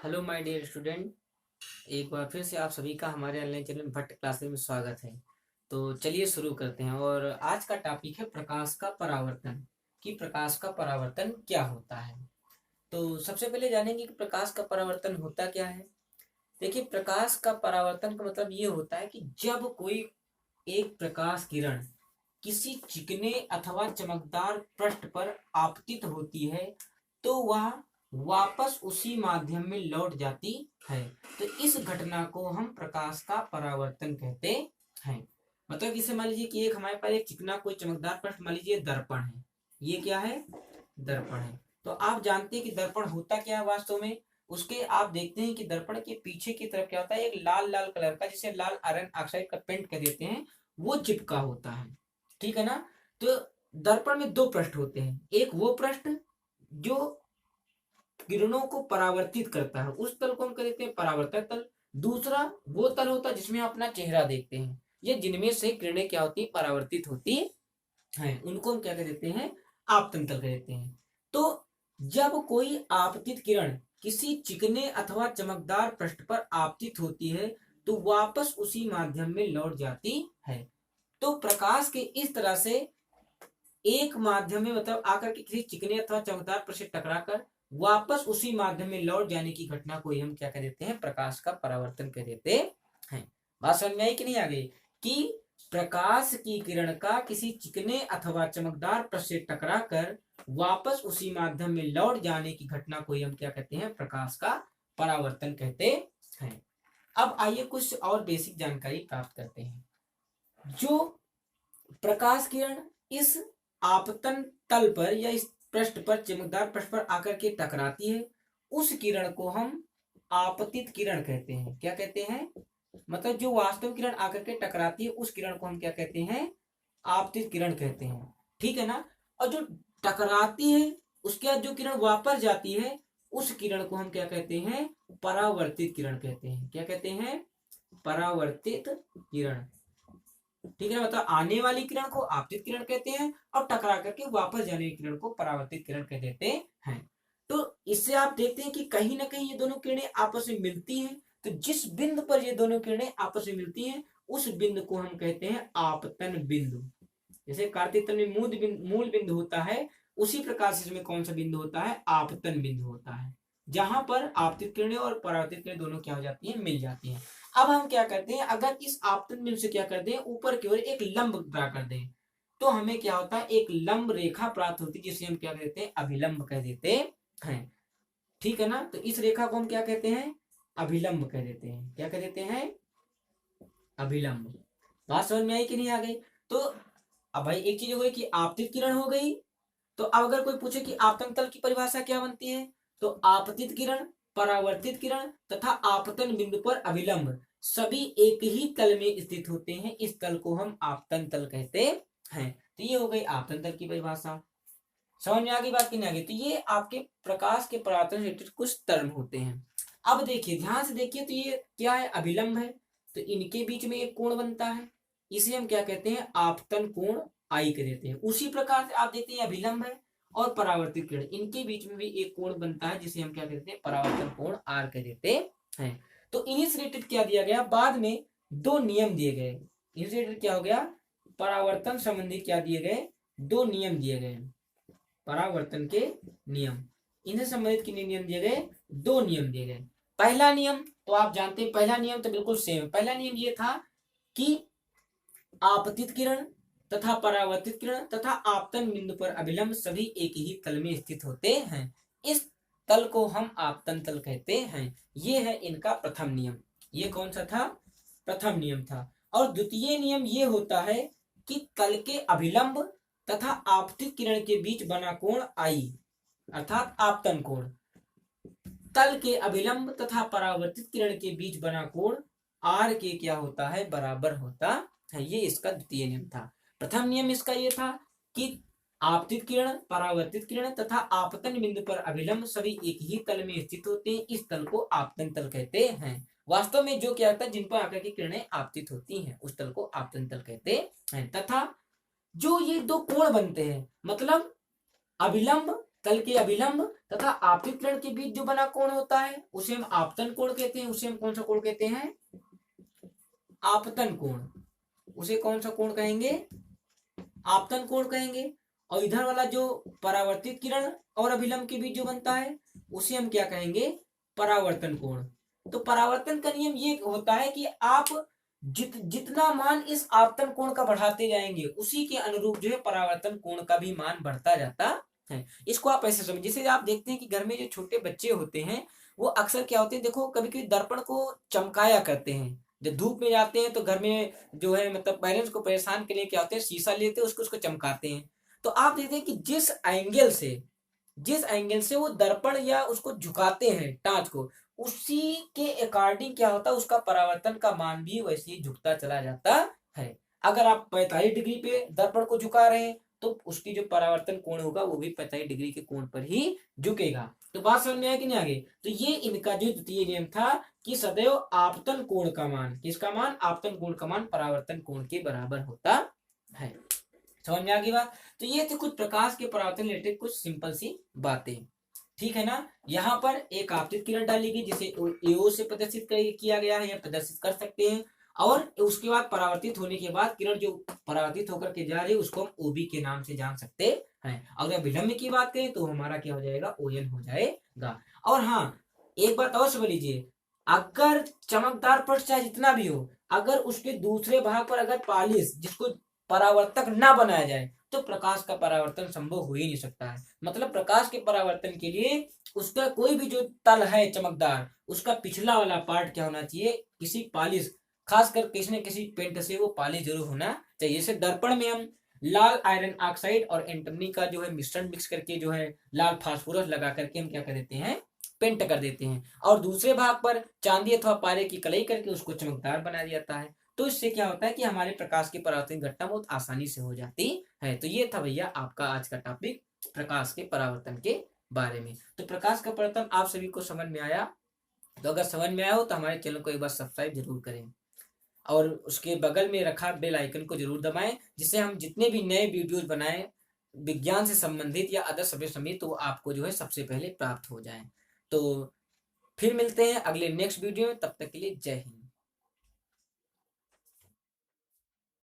Hello my dear student. एक बार फिर से आप सभी का हमारे ऑनलाइन चैनल भट्ट क्लासेस में स्वागत है। तो चलिए शुरू करते हैं और आज का टॉपिक है प्रकाश का परावर्तन। कि प्रकाश का परावर्तन क्या होता है। तो सबसे पहले जानेंगे कि प्रकाश का परावर्तन होता क्या है। देखिए, प्रकाश का परावर्तन का मतलब ये होता है कि जब कोई एक प्रकाश किरण किसी चिकने अथवा चमकदार पृष्ठ पर आपतित होती है तो वह वापस उसी माध्यम में लौट जाती है। तो इस घटना को हम प्रकाश का परावर्तन कहते हैं। मतलब इसे मान लीजिए कि एक हमारे पास एक चिकना कोई चमकदार पृष्ठ, मान लीजिए दर्पण है। ये क्या है? दर्पण है। तो आप जानते हैं कि दर्पण होता क्या है वास्तव में। उसके आप देखते हैं कि दर्पण के पीछे की तरफ क्या होता है, एक लाल लाल कलर का, जिसे लाल आयरन ऑक्साइड का पेंट कर देते हैं, वो चिपका होता है। ठीक है ना। तो दर्पण में दो पृष्ठ होते हैं। एक वो पृष्ठ जो किरणों को परावर्तित करता है, उस तल को हम कहते हैं परावर्तक तल। दूसरा वो तल होता है जिसमें अपना चेहरा देखते हैं। ये जिनमें से किरणें क्या होती है, परावर्तित होती हैं, उनको हम क्या कह देते हैं, आपतन तल कह देते हैं। तो जब कोई आपतित किरण किसी चिकने अथवा चमकदार पृष्ठ पर आपतित होती है तो वापस उसी माध्यम में लौट जाती है। तो प्रकाश के इस तरह से एक माध्यम में मतलब आकर के किसी चिकने अथवा चमकदार पृष्ठ से टकराकर वापस उसी माध्यम में लौट जाने की घटना को ही हम क्या कह देते हैं, प्रकाश का परावर्तन कह देते हैं। बात समझ में आई कि नहीं आ गई? कि प्रकाश की किरण का किसी चिकने अथवा चमकदार पृष्ठ से टकराकर वापस उसी माध्यम में लौट जाने की घटना को ही हम क्या कहते हैं, प्रकाश का परावर्तन कहते हैं। अब आइए कुछ और बेसिक जानकारी प्राप्त करते हैं। जो प्रकाश किरण इस आपतन तल पर या इस पृष्ठ पर, चमकदार पृष्ठ पर आकर के टकराती है, उस किरण को हम आपतित किरण कहते हैं। क्या कहते हैं? मतलब जो वास्तव किरण आकर के टकराती है उस किरण को हम क्या कहते हैं, आपतित किरण कहते हैं। ठीक है ना। और जो टकराती है उसके बाद जो किरण वापस जाती है उस किरण को हम क्या कहते हैं, परावर्तित किरण कहते हैं। क्या कहते हैं? परावर्तित किरण। ठीक है। मतलब आने वाली किरण को आपतित किरण कहते हैं और टकरा करके वापस जाने वाली किरण को परावर्तित किरण कह देते हैं। तो इससे आप देखते हैं कि कहीं ना कहीं ये दोनों किरणें आपस में मिलती हैं। तो जिस बिंदु पर ये दोनों किरणें आपस में मिलती हैं उस बिंदु को हम कहते हैं आपतन बिंदु। जैसे कार्तीय तल में मूल बिंदु होता है, उसी प्रकार से इसमें कौन सा बिंदु होता है, आपतन बिंदु होता है, जहां पर आपतित किरणें और परावर्तित किरणें दोनों क्या हो जाती हैं, मिल जाती हैं। अब हम क्या करते हैं, अगर इस आपतन बिंदु से क्या कर दें, ऊपर की ओर एक लंब ड्रा कर दें, तो हमें क्या होता है, एक लंब रेखा प्राप्त होती है, जिसे हम क्या कहते हैं, अभिलंब कह देते हैं। ठीक है ना। तो इस रेखा को हम क्या कहते हैं, अभिलंब कह देते हैं। क्या कह देते हैं? अभिलंब। बात समझ में आई कि नहीं आ गई? तो अब भाई एक चीज हो गई कि आपतित किरण हो गई। तो अब अगर कोई पूछे कि आपतन तल की परिभाषा क्या बनती है, तो आपतित किरण, परावर्तित किरण तथा आपतन बिंदु पर अभिलंब सभी एक ही तल में स्थित होते हैं। इस तल को हम आपतन तल कहते हैं। तो ये हो गई आपतन तल की परिभाषा। समझ में आ गई बात कि नहीं आ गई? तो ये आपके प्रकाश के परावर्तन से रिलेटेड कुछ टर्म होते हैं। अब देखिए, ध्यान से देखिए, तो ये क्या है, अभिलंब है। तो इनके बीच में एक कोण बनता है, इसे हम क्या कहते हैं, आपतन कोण आई कह देते हैं। उसी प्रकार से आप देखते हैं अभिलंब है और परावर्तित किरण, इनके बीच में भी एक कोण बनता है जिसे हम क्या कहते हैं, परावर्तन कोण आर कह देते हैं। तो इन्हीं से रिलेटेड क्या दिया गया, बाद में दो नियम दिए गए। इनसे रिलेटेड क्या हो गया, परावर्तन संबंधी क्या दिए गए, दो नियम दिए गए। परावर्तन के नियम, इनसे संबंधित कितने नियम दिए गए, दो नियम दिए गए। पहला नियम तो आप जानते हैं, पहला नियम तो बिल्कुल सेम। पहला नियम ये था कि आपतित किरण तथा परावर्तित किरण तथा आपतन बिंदु पर अभिलंब सभी एक ही तल में स्थित होते हैं। इस तल को हम आपतन तल कहते हैं। ये है इनका प्रथम नियम। ये कौन सा था, प्रथम नियम था। और द्वितीय नियम ये होता है कि तल के अभिलंब तथा आपतित किरण के बीच बना कोण आई, अर्थात आपतन कोण, तल के अभिलंब तथा परावर्तित किरण के बीच बना कोण आर के क्या होता है, बराबर होता है। ये इसका द्वितीय नियम था। प्रथम नियम इसका ये था कि आपतित किरण, परावर्तित किरण तथा आपतन बिंदु पर अभिलंब सभी एक ही तल में स्थित होते हैं। इस तल को आपतन तल कहते हैं। वास्तव में जो क्या होता है, जिन पर आकर की किरणें आपतित होती हैं उस तल को आपतन तल कहते हैं। तथा जो ये दो कोण बनते हैं, मतलब अभिलंब तल के अभिलंब तथा आपतित किरण के बीच जो बना कोण होता है उसे हम आपतन कोण कहते हैं। उसे हम कौन सा कोण कहते हैं? आपतन कोण। उसे कौन सा कोण कहेंगे? आपतन कोण कहेंगे। और इधर वाला जो परावर्तित किरण और अभिलंब के बीच जो बनता है उसे हम क्या कहेंगे? परावर्तन कोण। तो परावर्तन का नियम ये होता है कि आप जितना मान इस आपतन कोण का बढ़ाते जाएंगे उसी के अनुरूप जो है परावर्तन कोण का भी मान बढ़ता जाता है। इसको आप ऐसे समझ, जैसे आप देखते हैं कि घर में जो छोटे बच्चे होते हैं वो अक्सर क्या होते हैं, देखो कभी कभी दर्पण को चमकाया करते हैं। जब धूप में जाते हैं तो घर में जो है मतलब पेरेंट्स को परेशान के लिए क्या होते हैं, शीशा लेते हैं, उसको चमकाते हैं। तो आप देखते हैं कि जिस एंगल से वो दर्पण या उसको झुकाते हैं टांच को, उसी के अकॉर्डिंग क्या होता है, उसका परावर्तन का मान भी वैसे ही झुकता चला जाता है। अगर आप 45 डिग्री पे दर्पण को झुका रहे हैं तो उसकी जो परावर्तन कोण होगा वो भी 45 डिग्री के कोण पर ही झुकेगा। तो बात समझ में आया कि नहीं आगे? तो ये इनका जो द्वितीय नियम था कि सदैव आपतन कोण का मान, किसका मान? आपतन कोण का मान परावर्तन कोण के बराबर होता है। समझ में आ गई बात? तो ये थे कुछ प्रकाश के परावर्तन रिलेटेड कुछ सिंपल सी बातें, ठीक है ना। यहाँ पर एक आपतित किरण डाली गई जिसे एओ से प्रदर्शित किया गया है या प्रदर्शित कर सकते हैं। और उसके बाद परावर्तित होने के बाद किरण जो परावर्तित होकर के जा रही है उसको हम ओबी के नाम से जान सकते हैं। अगर विलंब की बात करें तो हमारा क्या हो जाएगा? ओएन हो जाएगा। और हाँ, एक बात और समझ लीजिए, अगर चमकदार पृष्ठ चाहे जितना भी हो, अगर उसके दूसरे भाग पर अगर पालिश जिसको परावर्तक ना बनाया जाए तो प्रकाश का परावर्तन संभव हो ही नहीं सकता है। मतलब प्रकाश के परावर्तन के लिए उसका कोई भी जो तल है चमकदार, उसका पिछला वाला पार्ट क्या होना चाहिए? किसी पालिश, खासकर किसी न किसी पेंट से वो पालिश जरूर होना चाहिए। जैसे दर्पण में हम लाल आयरन ऑक्साइड और एंटीमनी का जो है मिश्रण मिक्स करके जो है लाल फास्फोरस लगा करके हम क्या कर देते हैं? पेंट कर देते हैं। और दूसरे भाग पर चांदी अथवा पारे की कलई करके उसको चमकदार बना दिया जाता है। तो इससे क्या होता है कि हमारे प्रकाश की परावर्तन घटना बहुत आसानी से हो जाती है। तो ये था भैया आपका आज का टॉपिक, प्रकाश के परावर्तन के बारे में। तो प्रकाश का परावर्तन आप सभी को समझ में आया? तो अगर समझ में आया हो तो हमारे चैनल को एक बार सब्सक्राइब जरूर करें और उसके बगल में रखा बेल आइकन को जरूर दबाएं, जिससे हम जितने भी नए वीडियोज बनाएं विज्ञान से संबंधित या अदर सब्जेक्ट संबंधित तो आपको जो है सबसे पहले प्राप्त हो जाए। तो फिर मिलते हैं अगले नेक्स्ट वीडियो में, तब तक के लिए जय हिंद।